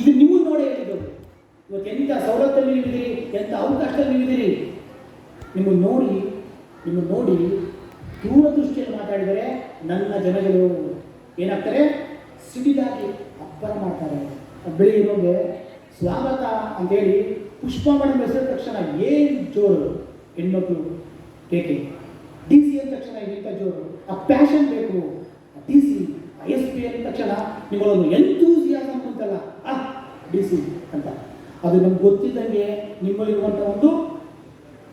ಇದು ನೀವು ನೋಡೇ ಹೇಳಿದ್ದು. ಇವತ್ತು ಎಂಥ ಸವಲತ್ತಲ್ಲಿ ನೀವಿದ್ದೀರಿ, ಎಂಥ ಅವಕಾಶದಲ್ಲಿ ನೀವಿದ್ದೀರಿ. ನಿಮ್ಮನ್ನು ನೋಡಿ ದೂರದೃಷ್ಟಿಯಲ್ಲಿ ಮಾತಾಡಿದರೆ ನನ್ನ ಜನಗಳು ಏನಾಗ್ತಾರೆ, ಸಿಡಿದಾಗಿ ಅಬ್ಬರ ಮಾಡ್ತಾರೆ. ಬೆಳಿಗ್ಗೆ ಸ್ವಾಗತ ಅಂತೇಳಿ ಪುಷ್ಪ ಮೇಡಮ್ ಹೆಸರಿದ ತಕ್ಷಣ ಏನು ಜೋರು, ಹೆಣ್ಮಕ್ಳು ಕೇಕೆ. ಡಿ ಸಿ ಅಂದ ತಕ್ಷಣ ಇಂಥ ಜೋರು, ಆ ಪ್ಯಾಷನ್ ಬೇಕು. ಡಿ ಸಿ ISP ಅಂದ ತಕ್ಷಣ ನಿಮ್ಮೊಳಗೆ ಎಂತೂಸಿಯಾಸಮ್ ಅಂತಲ್ಲ, ಡಿ ಸಿ ಅಂತ. ಅದು ನಮ್ಗೆ ಗೊತ್ತಿದ್ದಂಗೆ ನಿಮ್ಮಲ್ಲಿರುವಂಥ ಒಂದು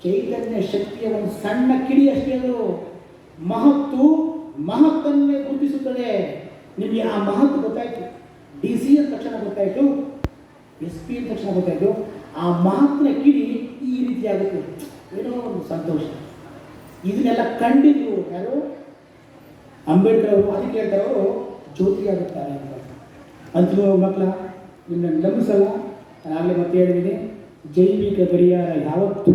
ಚೈತನ್ಯ ಶಕ್ತಿಯ ಒಂದು ಸಣ್ಣ ಕಿಡಿ ಅಷ್ಟೇ. ಅದು ಮಹತ್ತನ್ನೇ ಗುರುತಿಸುತ್ತದೆ. ನಿಮಗೆ ಆ ಮಹತ್ವ ಗೊತ್ತಾಯಿತು. ಡಿ ಸಿ ಅಂದ ತಕ್ಷಣ ಗೊತ್ತಾಯಿತು, SP ಅಂದ ತಕ್ಷಣ ಗೊತ್ತಾಯಿತು. ಆ ಮಹತ್ವನ ಕಿಡಿ ಈ ರೀತಿ ಆಗುತ್ತೆ, ಏನೋ ಒಂದು ಸಂತೋಷ. ಇದನ್ನೆಲ್ಲ ಕಂಡಿದ್ದು ಯಾರು? ಅಂಬೇಡ್ಕರ್ ಅವರು. ಅದಕ್ಕೆ ಹೇಳ್ತಾರೆ ಅವರು ಜ್ಯೋತಿ ಆಗುತ್ತಾರೆ ಅಂತ. ಅಂತೂ ಮಕ್ಕಳ ನಿಮ್ಮನ್ನು ನಂಬಿಸಲ್ಲ. ನಾನಾಗಲೇ ಮತ್ತೆ ಹೇಳಿದ್ದೀನಿ, ಜೈವಿಕ ಗಡಿಯಾರ ಯಾವತ್ತೂ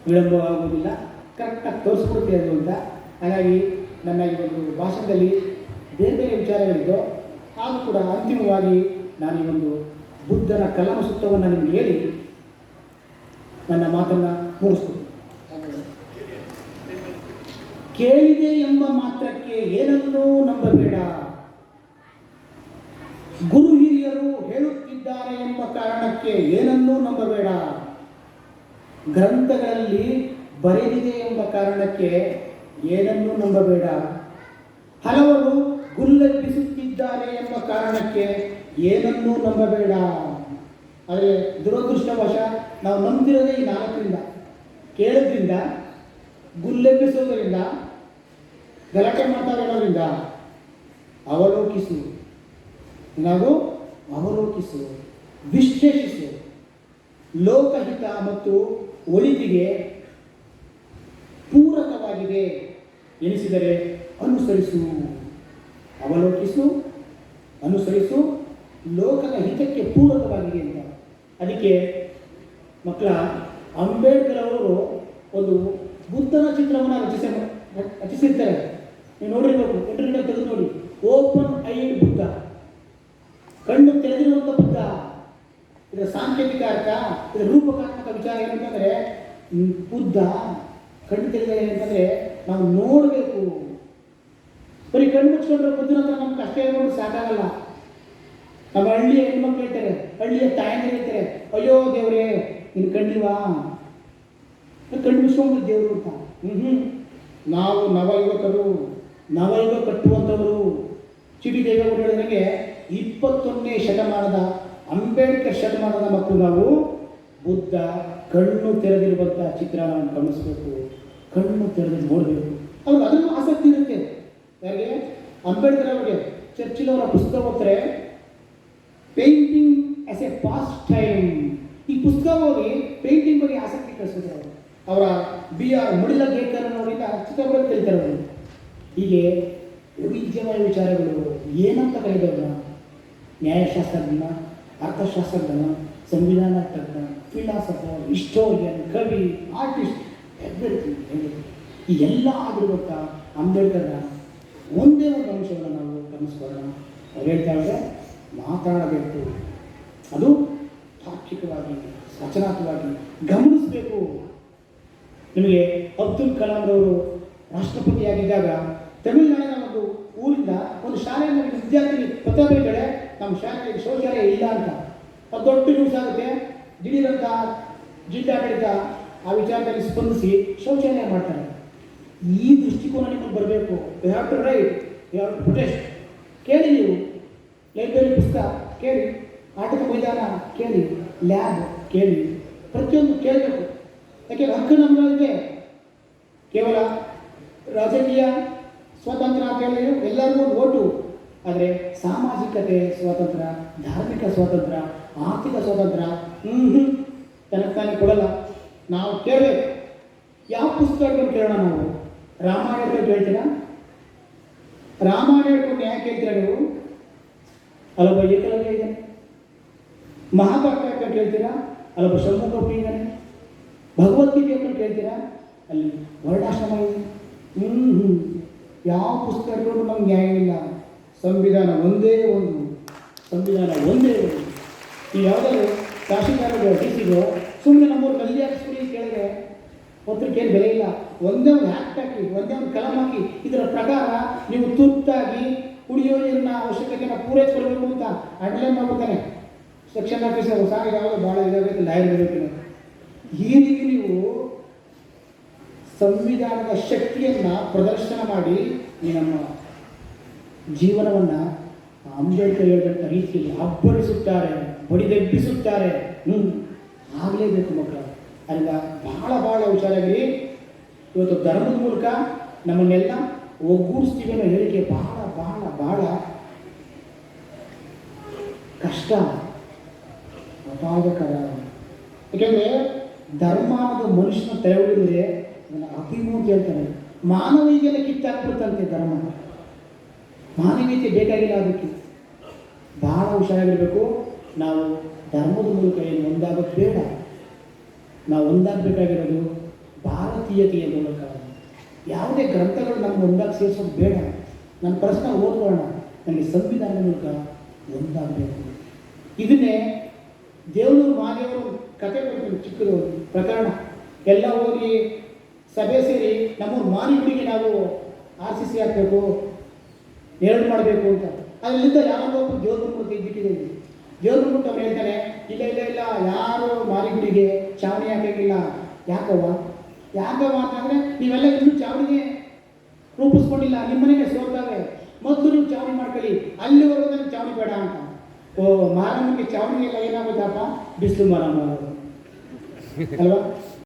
ವಿಳಂಬವಾಗುವುದಿಲ್ಲ, ಕರೆಕ್ಟಾಗಿ ತೋರಿಸ್ಕೊಡ್ತೀವಿ ಅದು ಅಂತ. ಹಾಗಾಗಿ ನನ್ನ ಈ ಒಂದು ಭಾಷಣದಲ್ಲಿ ಬೇರೆ ಬೇರೆ ವಿಚಾರಗಳಿದ್ದು, ಆದರೂ ಕೂಡ ಅಂತಿಮವಾಗಿ ನಾನು ಈ ಒಂದು ಬುದ್ಧನ ಕಲಮ ಸೂತ್ರವನ್ನು ನಿಮಗೆ ಹೇಳಿ ನನ್ನ ಮಾತನ್ನು ಮುಗಿಸ್ತೀನಿ. ಕೇಳಿದೆ ಎಂಬ ಮಾತ್ರಕ್ಕೆ ಏನನ್ನೂ ನಂಬಬೇಡ. ಗುರು ಹಿರಿಯರು ಹೇಳುತ್ತಿದ್ದಾರೆ ಎಂಬ ಕಾರಣಕ್ಕೆ ಏನನ್ನೂ ನಂಬಬೇಡ. ಗ್ರಂಥಗಳಲ್ಲಿ ಬರೆದಿದೆ ಎಂಬ ಕಾರಣಕ್ಕೆ ಏನನ್ನೂ ನಂಬಬೇಡ. ಹಲವರು ಗುಲ್ಲೆಬ್ಬಿಸುತ್ತಿದ್ದಾರೆ ಎಂಬ ಕಾರಣಕ್ಕೆ ಏನನ್ನೂ ನಂಬಬೇಡ. ಆದರೆ ದುರದೃಷ್ಟವಶ ನಾವು ನಂಬ್ತಿರೋದೇ ಈ 4ರಿಂದ. ಕೇಳೋದ್ರಿಂದ, ಗುಲ್ಲೆಬ್ಬಿಸೋದ್ರಿಂದ, ಗಲಾಟೆ ಮಾತಾಡೋದ್ರಿಂದ. ಅವಲೋಕಿಸು, ನಾವು ಅವಲೋಕಿಸು, ವಿಶ್ಲೇಷಿಸು. ಲೋಕಹಿತ ಮತ್ತು ಒಳಿತಿಗೆ ಪೂರಕವಾಗಿದೆ ಎನಿಸಿದರೆ ಅನುಸರಿಸು. ಅವಲೋಕಿಸು, ಅನುಸರಿಸು, ಲೋಕದ ಹಿತಕ್ಕೆ ಪೂರಕವಾಗಿದೆ ಅಂತ. ಅದಕ್ಕೆ ಮಕ್ಕಳ ಅಂಬೇಡ್ಕರ್ ಅವರು ಒಂದು ಬುದ್ಧನ ಚಿತ್ರವನ್ನು ರಚಿಸಿರ್ತಾರೆ. ನೀವು ನೋಡಿರ್ಬೇಕು, ಇಂಟರ್ನೆಟ್ ತೆಗೆದು ನೋಡಿ. ಓಪನ್ ಐಡ್ ಬುದ್ಧ, ಕಣ್ಣು ತೆರೆದಿರುವಂಥ ಬುದ್ಧ. ಇದರ ಸಾಂಕೇತಿಕ ಅರ್ಥ, ಇದರ ರೂಪಕಾತ್ಮಕ ವಿಚಾರ ಏನಂತಂದರೆ, ಬುದ್ಧ ಕಣ್ಣು ತೆರೆದ ಏನಂತಂದರೆ ನಾವು ನೋಡಬೇಕು. ಬರೀ ಕಣ್ಣು ಮುಚ್ಕೊಂಡ್ರೆ ಬುದ್ಧನ ಹತ್ರ ನಮ್ಗೆ ಕಷ್ಟ ಹೇಳ್ಕೊಂಡು ಸಾಕಾಗಲ್ಲ. ನಮ್ಮ ಹಳ್ಳಿಯ ಹೆಣ್ಮಕ್ಳು ಹೇಳ್ತಾರೆ, ಹಳ್ಳಿಯ ತಾಯಂದಿರು ಹೇಳ್ತಾರೆ, ಅಯ್ಯೋ ದೇವರೇ ನೀನು ಕಂಡಿಲ್ವಾ, ಕಣ್ಣು ಮುಚ್ಕೊಂಡು ದೇವರು ಅಂತ. ನಾವು ನವಯುಗ ಕಟ್ಟುವಂಥವರು. ಚಿಟಿ ದೇವೇಗೌಡರು ಹೇಳಿದಂಗೆ 21ನೇ ಶತಮಾನದ ಅಂಬೇಡ್ಕರ್ ಶತಮಾನದ ಮಕ್ಕಳು ನಾವು. ಬುದ್ಧ ಕಣ್ಣು ತೆರೆದಿರುವಂಥ ಚಿತ್ರ ನಾವು ಗಮನಿಸಬೇಕು, ಕಣ್ಣು ತೆರೆದು ನೋಡಬೇಕು. ಅವ್ರಿಗೆ ಅದನ್ನು ಆಸಕ್ತಿ ಇರುತ್ತೆ. ಯಾರಿಗೆ? ಅಂಬೇಡ್ಕರ್ ಅವರಿಗೆ. ಚರ್ಚಿಲವರ ಪುಸ್ತಕ ಓದ್ತಾರೆ, painting as A past time. ಈ ಪುಸ್ತಕ ಓದಿ ಪೇಂಟಿಂಗ್ ಬಗ್ಗೆ ಆಸಕ್ತಿ ಕಳಿಸ್ತಾರೆ. ಅವರ BR ಮುಡಿಲಗೇಕರ್ ಅವರಿಂದ ಚಿತ್ರಗಳನ್ನು ಕಲಿತಾರೆ ಅವರು. ಹೀಗೆ ವೈವಿಧ್ಯಮಯ ವಿಚಾರಗಳು ಏನಂತ ಕರೀದವ್ರನ್ನ, ನ್ಯಾಯಶಾಸ್ತ್ರಜ್ಞ, ಅರ್ಥಶಾಸ್ತ್ರಜ್ಞ, ಸಂವಿಧಾನ ತಜ್ಞ, ಫಿಲಾಸಫರ್, ಹಿಸ್ಟೋರಿಯನ್, ಕವಿ, ಆರ್ಟಿಸ್ಟ್, ಎವ್ರಿಥಿಂಗ್. ಈ ಎಲ್ಲ ಆಗಿರುವಂಥ ಅಂಬೇಡ್ಕರ್ನ ಒಂದೇ ಒಂದು ಅಂಶವನ್ನು ನಾವು ಗಮನಿಸ್ಕೊಳ್ಳೋಣ. ಅವ್ರು ಹೇಳ್ತಾ ಇದ್ದಾರೆ, ಮಾತಾಡಬೇಕು, ಅದು ತಾರ್ಕಿಕವಾಗಿ, ರಚನಾತ್ಮಕವಾಗಿ ಗಮನಿಸಬೇಕು. ನಿಮಗೆ ಅಬ್ದುಲ್ ಕಲಾಂರವರು ರಾಷ್ಟ್ರಪತಿಯಾಗಿದ್ದಾಗ ತಮಿಳುನಾಡಿನ ಒಂದು ಊರಿಂದ ಒಂದು ಶಾಲೆಯಲ್ಲಿ ವಿದ್ಯಾರ್ಥಿನಿ ಪತ್ರ ಬರೀತಾಳೆ, ನಮ್ಮ ಶಾಲೆಯಲ್ಲಿ ಶೌಚಾಲಯ ಇಲ್ಲ ಅಂತ. ಅದು ದೊಡ್ಡ ನ್ಯೂಸ್ ಆಗುತ್ತೆ. ದಿಢೀರಂತ ಜಿಲ್ಲಾಡಳಿತ ಆ ವಿಚಾರದಲ್ಲಿ ಸ್ಪಂದಿಸಿ ಶೌಚಾಲಯ ಮಾಡ್ತಾರೆ. ಈ ದೃಷ್ಟಿಕೋನ ನಿಮಗೆ ಬರಬೇಕು. You have to write, you have to protest. ಕೇಳಿ, ನೀವು ಲೈಬ್ರರಿ ಪುಸ್ತಕ ಕೇಳಿ, ಆಟದ ಮೈದಾನ ಕೇಳಿ, ಲ್ಯಾಬ್ ಕೇಳಿ, ಪ್ರತಿಯೊಂದು ಕೇಳಬೇಕು. ಯಾಕೆ ಹಕ್ಕು ನಮ್ಮಲ್ಲಿದೆ. ಕೇವಲ ರಾಜಕೀಯ ಸ್ವಾತಂತ್ರ್ಯ ಅಂತ ಹೇಳಿ ಎಲ್ಲರಿಗೂ ಒಂದು ಓಟು. ಆದರೆ ಸಾಮಾಜಿಕತೆ ಸ್ವಾತಂತ್ರ್ಯ, ಧಾರ್ಮಿಕ ಸ್ವಾತಂತ್ರ್ಯ, ಆರ್ಥಿಕ ಸ್ವಾತಂತ್ರ್ಯ ತನಗೆ ಕೊಡಲ್ಲ. ನಾವು ಕೇಳಬೇಕು. ಯಾವ ಪುಸ್ತಕಗಳು ಕೇಳೋಣ ನಾವು? ರಾಮಾಯಣ ಕೇಳ್ತೀರಾ? ರಾಮಾಯಣ ಹೇಳ್ಕೊಂಡು ಯಾಕೆ ಕೇಳ್ತೀರಾ ನೀವು? ಅಲ್ಲೊಬ್ಬ ಏಕಲವ್ಯ ಇದ್ದಾನೆ. ಮಹಾಭಾರತ ಕೇಳ್ತೀರಾ? ಅಲ್ಲೊಬ್ಬ ಶಂಭುಗೊಬ್ಬ ಇದ್ದಾನೆ. ಭಗವದ್ಗೀತೆ ಅಂತ ಕೇಳ್ತೀರಾ? ಅಲ್ಲಿ ವರ್ಣಾಶ್ರಮ ಇದೆ. ಯಾವ ಪುಸ್ತಕಗಳು ನಮ್ಗೆ ನ್ಯಾಯ ಇಲ್ಲ. ಸಂವಿಧಾನ ಒಂದೇ ಒಂದು ಸಂವಿಧಾನ ಒಂದೇ ಒಂದು. ನೀವು ಯಾವುದಾದ್ರು ತಹಶೀಲ್ದಾರ್ಗೋ ಡಿ ಸಿಗೋ ಸುಮ್ಮನೆ ನಮ್ಮೂರು ಗಲ್ಲಿ ಹಾಕಿಸ್ಬಿಡಿ ಅಂತ ಕೇಳಿದ್ರೆ ಪತ್ರಕ್ಕೆ ಏನು ಬೆಲೆ ಇಲ್ಲ. ಒಂದೇ ಒಂದು ಆ್ಯಕ್ಟ್ ಹಾಕಿ, ಒಂದೇ ಒಂದು ಕಲಂ ಹಾಕಿ, ಇದರ ಪ್ರಕಾರ ನೀವು ತುರ್ತಾಗಿ ಕುಡಿಯೋ ನೀರಿನ ಅವಶ್ಯಕತೆಯನ್ನು ಪೂರೈಸ್ಕೊಳ್ಬೇಕು ಅಂತ ಅಂಡರ್ಲೈನ್ ಮಾಡ್ಬಿಡ್ತಾನೆ ಸೆಕ್ಷನ್ ಆಫೀಸರ್. ಸಾರಿ ಯಾವುದೋ ಭಾಳ ಇದಾಗಬೇಕು, ಲಾಯರ್ ಇರಬೇಕು. ಈ ರೀತಿ ನೀವು ಸಂವಿಧಾನದ ಶಕ್ತಿಯನ್ನು ಪ್ರದರ್ಶನ ಮಾಡಿ ಈ ನಮ್ಮ ಜೀವನವನ್ನು ಅಂಬೇಡ್ಕರ್ ಹೇಳಿದಂಥ ರೀತಿಯಲ್ಲಿ ಅಬ್ಬರಿಸುತ್ತಾರೆ, ಬಡಿದೆಬ್ಬಿಸುತ್ತಾರೆ. ಆಗಲೇಬೇಕು ಮಕ್ಕಳು. ಅಲ್ಲ ಬಹಳ ಬಹಳ ಹುಷಾರಾಗಿರಿ. ಇವತ್ತು ಧರ್ಮದ ಮೂಲಕ ನಮ್ಮನ್ನೆಲ್ಲ ಒಗ್ಗೂಡಿಸ್ತೀವಿ ಅನ್ನೋ ಹೇಳಿಕೆ ಬಹಳ ಬಹಳ ಬಹಳ ಕಷ್ಟ, ಅಪಾಯಕರ. ಯಾಕೆಂದರೆ ಧರ್ಮ ಅನ್ನೋದು ಮನುಷ್ಯನ ತೆರವುಳಿದ್ರೆ ಅದನ್ನು ಅಭಿಮೂರ್ತಿ ಹೇಳ್ತಾನೆ. ಮಾನವೀಯತೆಯನ್ನು ಕಿತ್ತಾಕ್ಬಿಡ್ತಂತೆ ಧರ್ಮ. ಮಾನವೀಯತೆ ಬೇಕಾಗಿಲ್ಲ. ಅದಕ್ಕೆ ಬಹಳ ಹುಷಾರಾಗಿರಬೇಕು. ನಾವು ಧರ್ಮದ ಮೂಲಕ ಏನು ಒಂದಾಗೋದು ಬೇಡ. ನಾವು ಒಂದಾಗಬೇಕಾಗಿರೋದು ಭಾರತೀಯತೆಯ ಮೂಲಕ. ಯಾವುದೇ ಗ್ರಂಥಗಳು ನಮ್ಮ ಒಂದಾಗಿ ಸೇರಿಸೋದು ಬೇಡ. ನನ್ನ ಪರ್ಸನಲ್ ಓದ್ಕೊಳ್ಳೋಣ, ನನಗೆ ಸಂವಿಧಾನದ ಮೂಲಕ ಒಂದಾಗಬೇಕು. ಇದನ್ನೇ ದೇವನೂರು ಮಹಾದೇವರು ಕತೆ ಬರ್ತೀನಿ, ಚಿಕ್ಕದು ಪ್ರಕರಣ. ಎಲ್ಲ ಹೋಗಿ ಸಭೆ ಸೇರಿ ನಮ್ಮೂರು ಮಾನಿಗುಡಿಗೆ ನಾವು RCC ಹಾಕಬೇಕು, ಎರಡು ಮಾಡಬೇಕು ಅಂತ. ಅಲ್ಲಿಂದ ಯಾರೋ ಒಬ್ಬರು ದೇವ್ರ ಬಂದ್ಬಿಟ್ಟು ಇದ್ಬಿಟ್ಟಿದ್ದೀವಿ. ದೇವ್ರ ಬಂದ್ಬಿಟ್ಟು ಅವ್ರು ಹೇಳ್ತಾರೆ, ಇಲ್ಲ ಇಲ್ಲ ಇಲ್ಲ, ಯಾರು ಮಾರಿಗುಡಿಗೆ ಚಾವಣಿ ಹಾಕೋಂಗಿಲ್ಲ. ಯಾಕವ್ವ ಅಂತಂದರೆ ನೀವೆಲ್ಲ ಇನ್ನೂ ಚಾವಣಿಗೆ ರೂಪಿಸ್ಕೊಂಡಿಲ್ಲ, ನಿಮ್ಮ ಮನೆಗೆ ಸೋರ್ತವೆ, ಮೊದಲು ನೀವು ಚಾವಣಿ ಮಾಡ್ಕೊಳ್ಳಿ, ಅಲ್ಲಿವರೆಗೂ ನನಗೆ ಚಾವಣಿ ಬೇಡ ಅಂತ. ಮಾರಮ್ಮನಿಗೆ ಚಾವಣಿ ಎಲ್ಲ ಏನಾಗುತ್ತಪ್ಪ, ಬಿಸಿಲು ಮಾರಮ್ಮ ಅಲ್ವಾ.